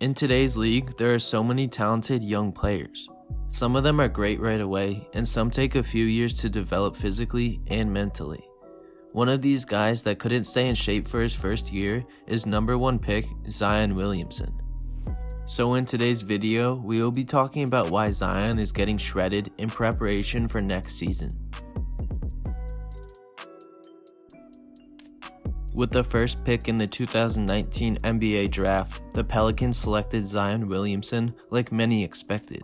In today's league, there are so many talented young players. Some of them are great right away, and some take a few years to develop physically and mentally. One of these guys that couldn't stay in shape for his first year is number 1 pick Zion Williamson. So in today's video, we will be talking about why Zion is getting shredded in preparation for next season. With the first pick in the 2019 NBA draft, the Pelicans selected Zion Williamson like many expected.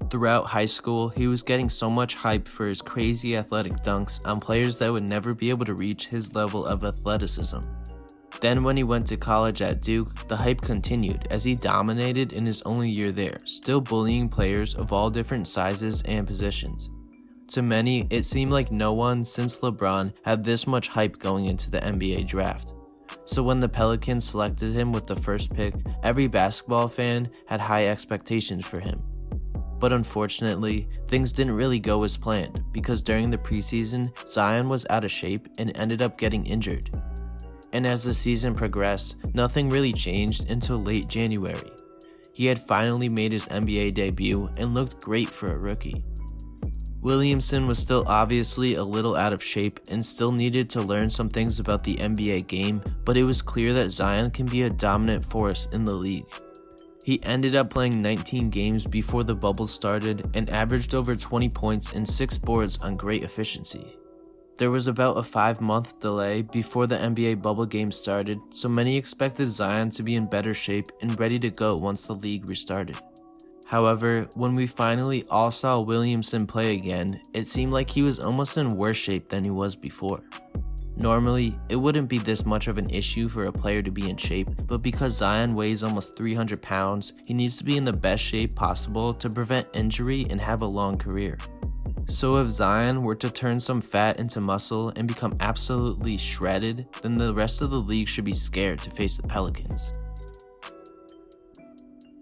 Throughout high school, he was getting so much hype for his crazy athletic dunks on players that would never be able to reach his level of athleticism. Then when he went to college at Duke, the hype continued as he dominated in his only year there, still bullying players of all different sizes and positions. To many, it seemed like no one since LeBron had this much hype going into the NBA draft. So when the Pelicans selected him with the first pick, every basketball fan had high expectations for him. But unfortunately, things didn't really go as planned because during the preseason, Zion was out of shape and ended up getting injured. And as the season progressed, nothing really changed until late January. He had finally made his NBA debut and looked great for a rookie. Williamson was still obviously a little out of shape and still needed to learn some things about the NBA game, but it was clear that Zion can be a dominant force in the league. He ended up playing 19 games before the bubble started and averaged over 20 points and 6 boards on great efficiency. There was about a 5-month delay before the NBA bubble game started, so many expected Zion to be in better shape and ready to go once the league restarted. However, when we finally all saw Williamson play again, it seemed like he was almost in worse shape than he was before. Normally, it wouldn't be this much of an issue for a player to be in shape, but because Zion weighs almost 300 pounds, he needs to be in the best shape possible to prevent injury and have a long career. So if Zion were to turn some fat into muscle and become absolutely shredded, then the rest of the league should be scared to face the Pelicans.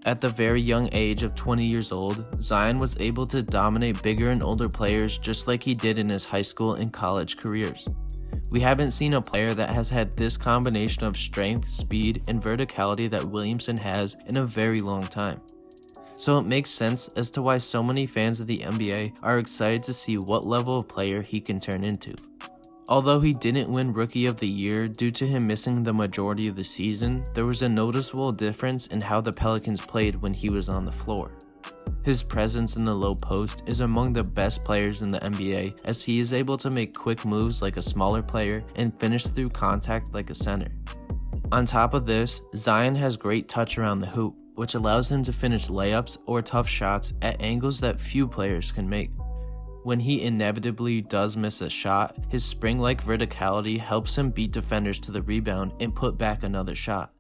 At the very young age of 20 years old, Zion was able to dominate bigger and older players just like he did in his high school and college careers. We haven't seen a player that has had this combination of strength, speed, and verticality that Williamson has in a very long time. So it makes sense as to why so many fans of the NBA are excited to see what level of player he can turn into. Although he didn't win Rookie of the Year due to him missing the majority of the season, there was a noticeable difference in how the Pelicans played when he was on the floor. His presence in the low post is among the best players in the NBA as he is able to make quick moves like a smaller player and finish through contact like a center. On top of this, Zion has great touch around the hoop, which allows him to finish layups or tough shots at angles that few players can make. When he inevitably does miss a shot, his spring-like verticality helps him beat defenders to the rebound and put back another shot.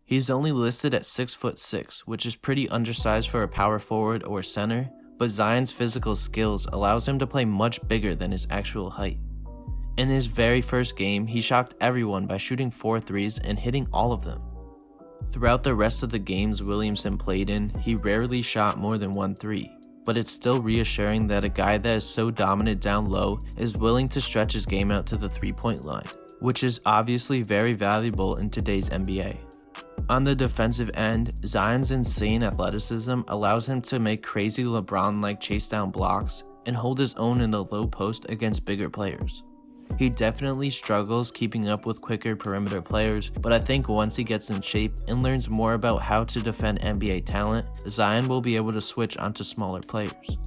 He's only listed at 6'6", which is pretty undersized for a power forward or center, but Zion's physical skills allows him to play much bigger than his actual height. In his very first game, he shocked everyone by shooting 4 threes and hitting all of them. Throughout the rest of the games Williamson played in, he rarely shot more than 1 3. But it's still reassuring that a guy that is so dominant down low is willing to stretch his game out to the 3-point line, which is obviously very valuable in today's NBA. On the defensive end, Zion's insane athleticism allows him to make crazy LeBron-like chase down blocks and hold his own in the low post against bigger players. He definitely struggles keeping up with quicker perimeter players, but I think once he gets in shape and learns more about how to defend NBA talent, Zion will be able to switch onto smaller players.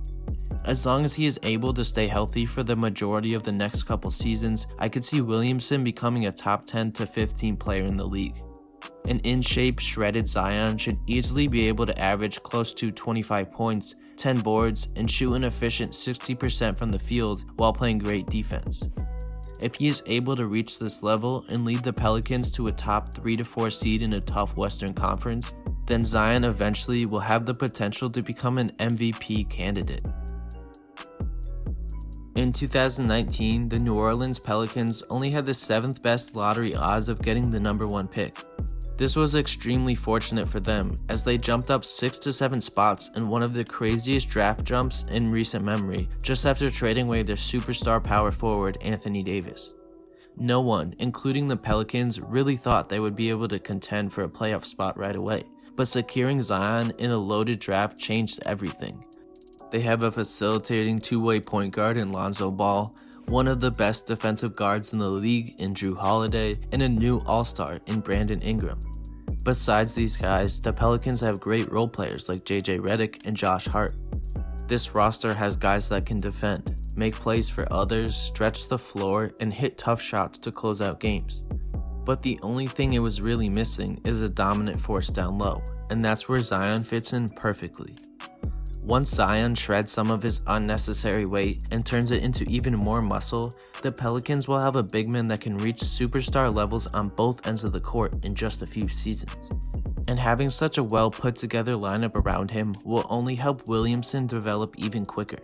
As long as he is able to stay healthy for the majority of the next couple seasons, I could see Williamson becoming a top 10 to 15 player in the league. An in-shape, shredded Zion should easily be able to average close to 25 points, 10 boards, and shoot an efficient 60% from the field while playing great defense. If he is able to reach this level and lead the Pelicans to a top 3 to 4 seed in a tough Western Conference, then Zion eventually will have the potential to become an MVP candidate. In 2019, the New Orleans Pelicans only had the 7th best lottery odds of getting the number 1 pick. This was extremely fortunate for them, as they jumped up 6 to 7 spots in one of the craziest draft jumps in recent memory, just after trading away their superstar power forward Anthony Davis. No one, including the Pelicans, really thought they would be able to contend for a playoff spot right away, but securing Zion in a loaded draft changed everything. They have a facilitating two-way point guard in Lonzo Ball, one of the best defensive guards in the league in Jrue Holiday, and a new all-star in Brandon Ingram. Besides these guys, the Pelicans have great role players like JJ Redick and Josh Hart. This roster has guys that can defend, make plays for others, stretch the floor, and hit tough shots to close out games. But the only thing it was really missing is a dominant force down low, and that's where Zion fits in perfectly. Once Zion shreds some of his unnecessary weight and turns it into even more muscle, the Pelicans will have a big man that can reach superstar levels on both ends of the court in just a few seasons. And having such a well put together lineup around him will only help Williamson develop even quicker.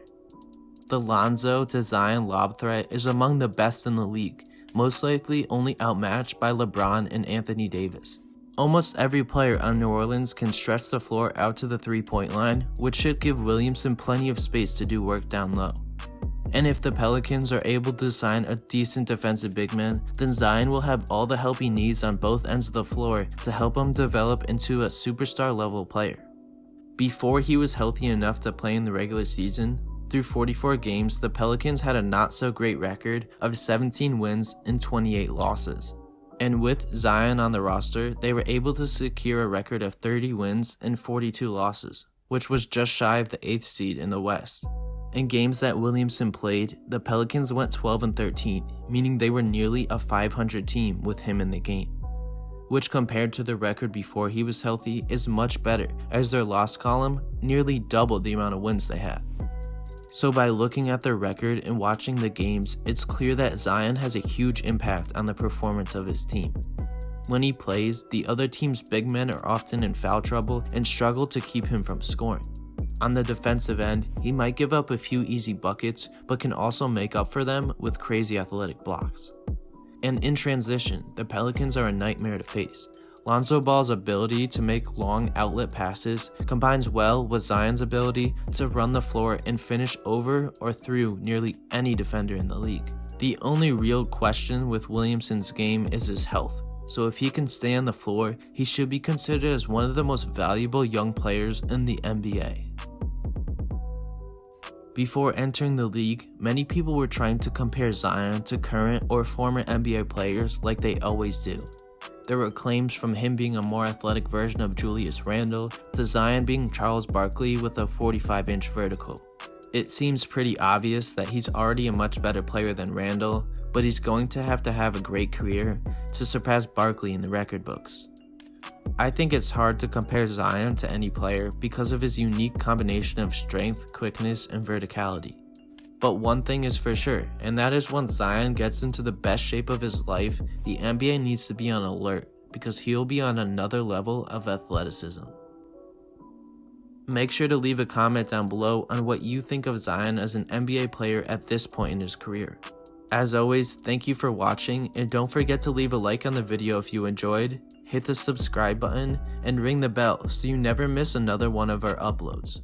The Lonzo to Zion lob threat is among the best in the league, most likely only outmatched by LeBron and Anthony Davis. Almost every player on New Orleans can stretch the floor out to the three-point line, which should give Williamson plenty of space to do work down low. And if the Pelicans are able to sign a decent defensive big man, then Zion will have all the help he needs on both ends of the floor to help him develop into a superstar level player. Before he was healthy enough to play in the regular season, through 44 games, the Pelicans had a not so great record of 17 wins and 28 losses. And with Zion on the roster, they were able to secure a record of 30 wins and 42 losses, which was just shy of the 8th seed in the West. In games that Williamson played, the Pelicans went 12-13, meaning they were nearly a 500 team with him in the game, which compared to the record before he was healthy is much better, as their loss column nearly doubled the amount of wins they had. So by looking at their record and watching the games, it's clear that Zion has a huge impact on the performance of his team. When he plays, the other team's big men are often in foul trouble and struggle to keep him from scoring. On the defensive end, he might give up a few easy buckets, but can also make up for them with crazy athletic blocks. And in transition, the Pelicans are a nightmare to face. Lonzo Ball's ability to make long outlet passes combines well with Zion's ability to run the floor and finish over or through nearly any defender in the league. The only real question with Williamson's game is his health, so if he can stay on the floor, he should be considered as one of the most valuable young players in the NBA. Before entering the league, many people were trying to compare Zion to current or former NBA players like they always do. There were claims from him being a more athletic version of Julius Randle to Zion being Charles Barkley with a 45-inch vertical. It seems pretty obvious that he's already a much better player than Randle, but he's going to have a great career to surpass Barkley in the record books. I think it's hard to compare Zion to any player because of his unique combination of strength, quickness, and verticality. But one thing is for sure, and that is once Zion gets into the best shape of his life, the NBA needs to be on alert because he'll be on another level of athleticism. Make sure to leave a comment down below on what you think of Zion as an NBA player at this point in his career. As always, thank you for watching, and don't forget to leave a like on the video if you enjoyed, hit the subscribe button, and ring the bell so you never miss another one of our uploads.